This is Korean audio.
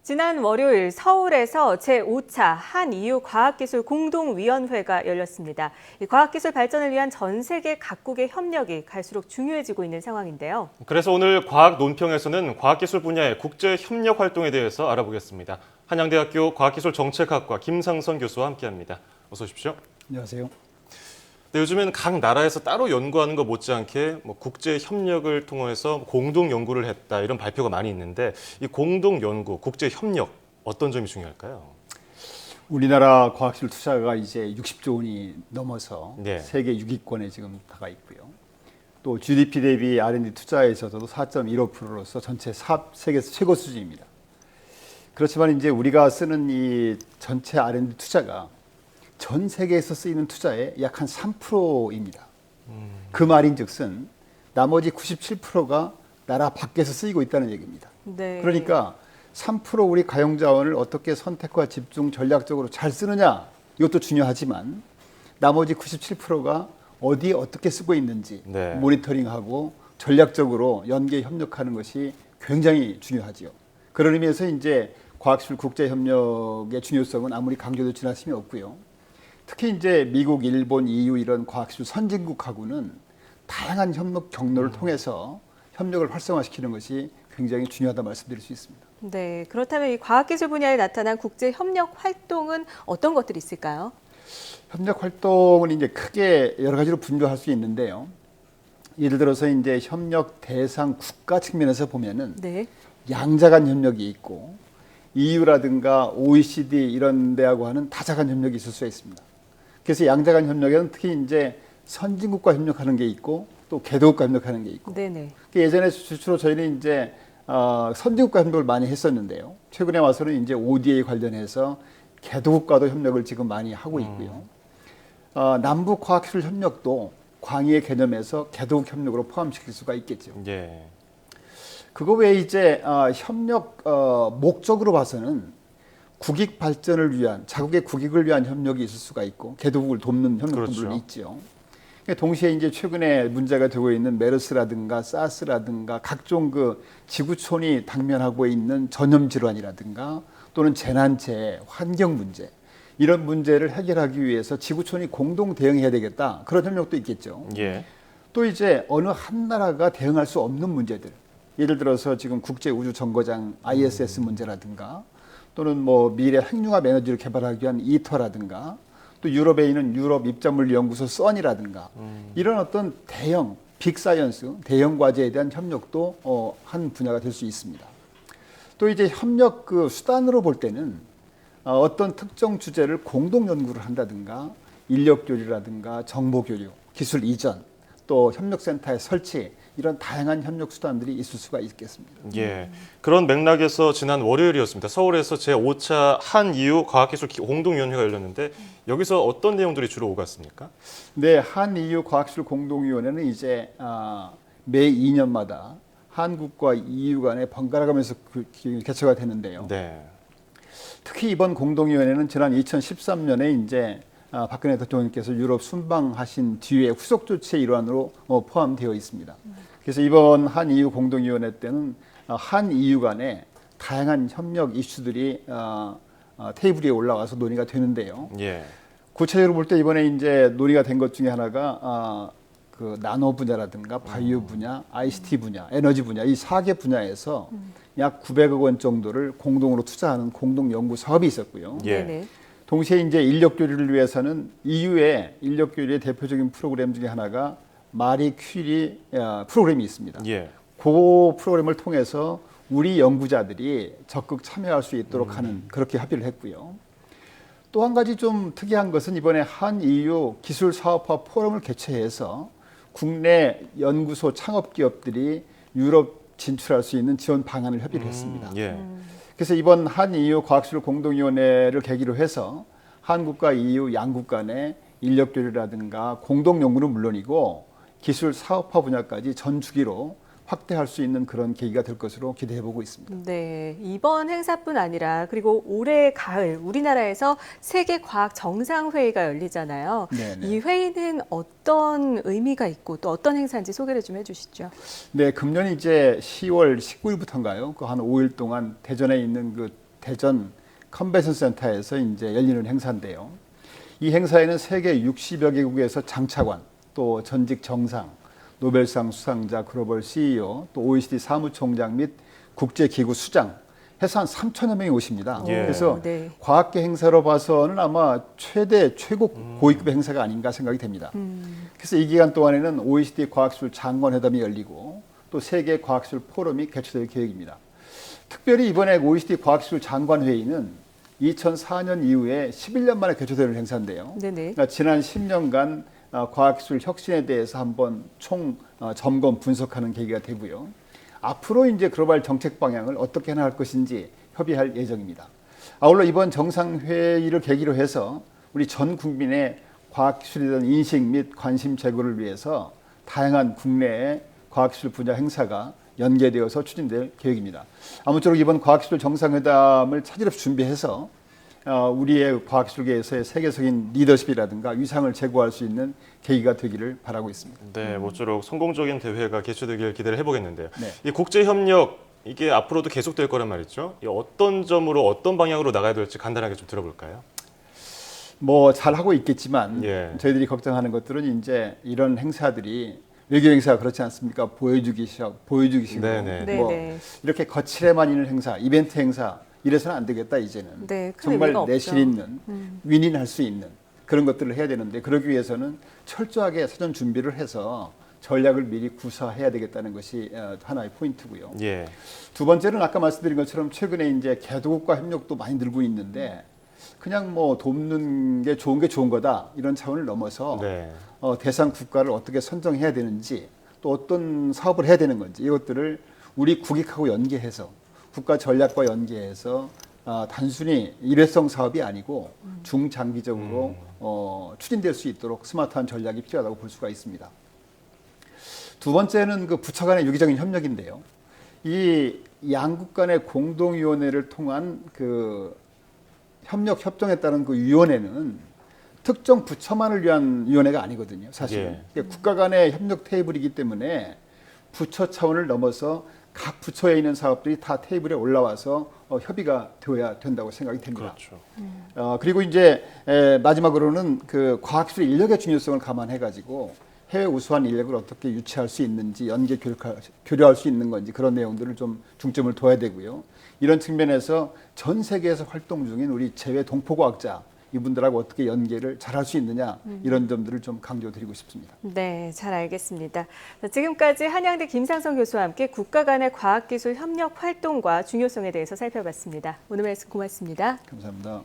지난 월요일 서울에서 제5차 한EU 과학기술 공동위원회가 열렸습니다. 이 과학기술 발전을 위한 전 세계 각국의 협력이 갈수록 중요해지고 있는 상황인데요. 그래서 오늘 과학 논평에서는 과학기술 분야의 국제 협력 활동에 대해서 알아보겠습니다. 한양대학교 과학기술정책학과 김상선 교수와 함께합니다. 어서 오십시오. 안녕하세요. 네, 요즘엔 각 나라에서 따로 연구하는 것 못지않게 국제 협력을 통해서 공동 연구를 했다 이런 발표가 많이 있는데 이 공동 연구, 국제 협력 어떤 점이 중요할까요? 우리나라 과학기술 투자가 이제 60조 원이 넘어서 네. 세계 6위권에 지금 다가 있고요. 또 GDP 대비 R&D 투자에서도 4.15%로서 전체 세계에서 최고 수준입니다. 그렇지만 이제 우리가 쓰는 이 전체 R&D 투자가 전 세계에서 쓰이는 투자의 약 한 3%입니다. 그 말인즉슨 나머지 97%가 나라 밖에서 쓰이고 있다는 얘기입니다. 네. 그러니까 3% 우리 가용자원을 어떻게 선택과 집중 전략적으로 잘 쓰느냐 이것도 중요하지만 나머지 97%가 어디에 어떻게 쓰고 있는지 네. 모니터링하고 전략적으로 연계 협력하는 것이 굉장히 중요하지요. 그런 의미에서 이제 과학기술 국제협력의 중요성은 아무리 강조도 지나침이 없고요. 특히 이제 미국, 일본, EU 이런 과학기술 선진국하고는 다양한 협력 경로를 통해서 협력을 활성화시키는 것이 굉장히 중요하다 말씀드릴 수 있습니다. 네, 그렇다면 이 과학기술 분야에 나타난 국제 협력 활동은 어떤 것들이 있을까요? 협력 활동은 이제 크게 여러 가지로 분류할 수 있는데요. 예를 들어서 이제 협력 대상 국가 측면에서 보면은 네. 양자 간 협력이 있고 EU라든가 OECD 이런 데하고 하는 다자 간 협력이 있을 수 있습니다. 그래서 양자 간 협력에는 특히 이제 선진국과 협력하는 게 있고 또 개도국과 협력하는 게 있고. 네네. 예전에 주로 저희는 이제 선진국과 협력을 많이 했었는데요. 최근에 와서는 이제 ODA 관련해서 개도국과도 협력을 지금 많이 하고 있고요. 남북 과학기술 협력도 광의의 개념에서 개도국 협력으로 포함시킬 수가 있겠죠. 예. 그거 외에 이제 협력 목적으로 봐서는 국익 발전을 위한 자국의 국익을 위한 협력이 있을 수가 있고 개도국을 돕는 협력도 그렇죠. 물론 있죠. 동시에 이제 최근에 문제가 되고 있는 메르스라든가 사스라든가 각종 그 지구촌이 당면하고 있는 전염 질환이라든가 또는 재난재해, 환경 문제 이런 문제를 해결하기 위해서 지구촌이 공동 대응해야 되겠다 그런 협력도 있겠죠. 예. 또 이제 어느 한 나라가 대응할 수 없는 문제들 예를 들어서 지금 국제 우주 정거장 ISS 문제라든가 또는 뭐 미래 핵융합 에너지를 개발하기 위한 이터라든가 또 유럽에 있는 유럽 입자물 연구소 선이라든가 이런 어떤 대형 빅사이언스 대형 과제에 대한 협력도 한 분야가 될 수 있습니다. 또 이제 협력 그 수단으로 볼 때는 어떤 특정 주제를 공동 연구를 한다든가 인력 교류라든가 정보 교류, 기술 이전, 또 협력센터의 설치 이런 다양한 협력 수단들이 있을 수가 있겠습니다. 예. 그런 맥락에서 지난 월요일이었습니다. 서울에서 제5차 한EU 과학기술 공동위원회가 열렸는데 여기서 어떤 내용들이 주로 오갔습니까? 네, 한EU 과학기술 공동위원회는 이제 매 2년마다 한국과 EU 간에 번갈아 가면서 개최가 되는데요. 네. 특히 이번 공동위원회는 지난 2013년에 이제 박근혜 대통령께서 유럽 순방하신 뒤에 후속 조치의 일환으로 포함되어 있습니다. 그래서 이번 한EU 공동위원회 때는 한EU 간에 다양한 협력 이슈들이 테이블 위에 올라와서 논의가 되는데요. 예. 구체적으로 볼 때 이번에 이제 논의가 된 것 중에 하나가 그 나노 분야라든가 바이오 분야, ICT 분야, 에너지 분야 이 4개 분야에서 약 900억 원 정도를 공동으로 투자하는 공동 연구 사업이 있었고요. 예. 네네. 동시에 이제 인력 교류를 위해서는 EU의 인력 교류의 대표적인 프로그램 중에 하나가 마리 퀴리 프로그램이 있습니다. 예. 그 프로그램을 통해서 우리 연구자들이 적극 참여할 수 있도록 하는 그렇게 합의를 했고요. 또 한 가지 좀 특이한 것은 이번에 한EU 기술 사업화 포럼을 개최해서 국내 연구소 창업 기업들이 유럽 진출할 수 있는 지원 방안을 협의를 했습니다. 예. 그래서 이번 한EU 과학기술 공동위원회를 계기로 해서 한국과 EU 양국 간의 인력 교류라든가 공동 연구는 물론이고 기술 사업화 분야까지 전 주기로 확대할 수 있는 그런 계기가 될 것으로 기대해 보고 있습니다. 네, 이번 행사뿐 아니라 그리고 올해 가을 우리나라에서 세계 과학 정상회의가 열리잖아요. 네네. 이 회의는 어떤 의미가 있고 또 어떤 행사인지 소개를 좀 해주시죠. 네, 금년 이제 10월 19일부터인가요? 그 한 5일 동안 대전에 있는 그 대전 컨벤션 센터에서 이제 열리는 행사인데요. 이 행사에는 세계 60여 개국에서 장차관, 또 전직 정상, 노벨상 수상자, 글로벌 CEO, 또 OECD 사무총장 및 국제기구 수장 해서 한 3천여 명이 오십니다. 예. 그래서 네. 과학계 행사로 봐서는 아마 최고 고위급 행사가 아닌가 생각이 됩니다. 그래서 이 기간 동안에는 OECD 과학기술 장관회담이 열리고 또 세계 과학기술 포럼이 개최될 계획입니다. 특별히 이번에 OECD 과학기술 장관회의는 2004년 이후에 11년 만에 개최되는 행사인데요. 네네. 그러니까 지난 10년간 과학기술 혁신에 대해서 한번 점검 분석하는 계기가 되고요. 앞으로 이제 글로벌 정책 방향을 어떻게 나갈 것인지 협의할 예정입니다. 아울러 이번 정상회의를 계기로 해서 우리 전 국민의 과학기술에 대한 인식 및 관심 제고를 위해서 다양한 국내의 과학기술 분야 행사가 연계되어서 추진될 계획입니다. 아무쪼록 이번 과학기술 정상회담을 차질없이 준비해서 우리의 과학기술계에서의 세계적인 리더십이라든가 위상을 제고할 수 있는 계기가 되기를 바라고 있습니다. 네, 모쪼록 성공적인 대회가 개최되길 기대를 해보겠는데요. 네. 이 국제 협력 이게 앞으로도 계속될 거란 말이죠. 이 어떤 점으로 어떤 방향으로 나가야 될지 간단하게 좀 들어볼까요? 뭐 잘하고 있겠지만 예. 저희들이 걱정하는 것들은 이제 이런 행사들이 외교 행사가 그렇지 않습니까? 보여주기식 네네. 뭐 네네. 이렇게 거칠에만 있는 행사, 이벤트 행사 이래서는 안 되겠다 이제는. 네, 큰 정말 의미가 내실 없죠. 있는 윈윈할 수 있는 그런 것들을 해야 되는데 그러기 위해서는 철저하게 사전 준비를 해서 전략을 미리 구사해야 되겠다는 것이 하나의 포인트고요. 예. 두 번째는 아까 말씀드린 것처럼 최근에 이제 개도국가 협력도 많이 늘고 있는데 그냥 뭐 돕는 게 좋은 거다 이런 차원을 넘어서 네. 대상 국가를 어떻게 선정해야 되는지 또 어떤 사업을 해야 되는 건지 이것들을 우리 국익하고 연계해서 국가 전략과 연계해서 단순히 일회성 사업이 아니고 중장기적으로 추진될 수 있도록 스마트한 전략이 필요하다고 볼 수가 있습니다. 두 번째는 그 부처 간의 유기적인 협력인데요. 이 양국 간의 공동위원회를 통한 그 협정에 따른 그 위원회는 특정 부처만을 위한 위원회가 아니거든요. 사실은 국가 간의 협력 테이블이기 때문에 부처 차원을 넘어서 각 부처에 있는 사업들이 다 테이블에 올라와서 협의가 되어야 된다고 생각이 됩니다. 그렇죠. 그리고 이제 마지막으로는 그 과학기술 인력의 중요성을 감안해가지고 해외 우수한 인력을 어떻게 유치할 수 있는지 연계 교류할 수 있는 건지 그런 내용들을 좀 중점을 둬야 되고요. 이런 측면에서 전 세계에서 활동 중인 우리 재외 동포과학자 이분들하고 어떻게 연계를 잘할 수 있느냐 이런 점들을 좀 강조드리고 싶습니다. 네, 잘 알겠습니다. 지금까지 한양대 김상성 교수와 함께 국가 간의 과학기술 협력 활동과 중요성에 대해서 살펴봤습니다. 오늘 말씀 고맙습니다. 감사합니다.